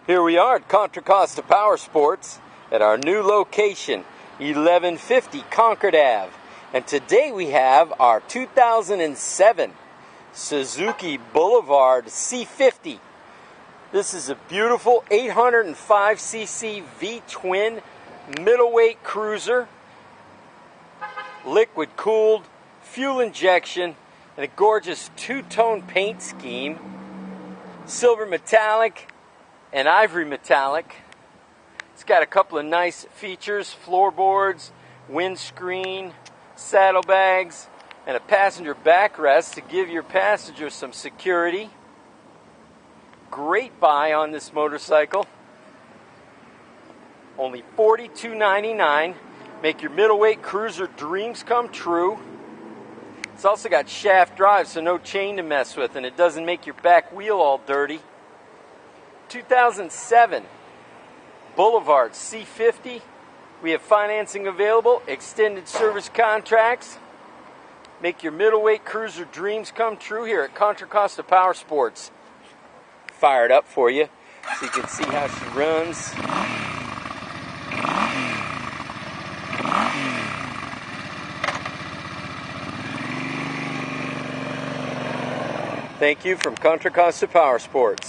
Here we are at Contra Costa Powersports at our new location, 1150 Concord Ave. And today we have our 2007 Suzuki Boulevard C50. This is a beautiful 805cc V-twin middleweight cruiser, liquid cooled, fuel injection, and a gorgeous two-tone paint scheme, silver metallic and ivory metallic. It's got a couple of nice features: floorboards, windscreen, saddlebags, and a passenger backrest to give your passengers some security. Great buy on this motorcycle. Only $42.99. Make your middleweight cruiser dreams come true. It's also got shaft drive, so no chain to mess with, and it doesn't make your back wheel all dirty. 2007 Boulevard C50. We have financing available, extended service contracts. Make your middleweight cruiser dreams come true here at Contra Costa Powersports. Fire it up for you so you can see how she runs. Thank you from Contra Costa Powersports.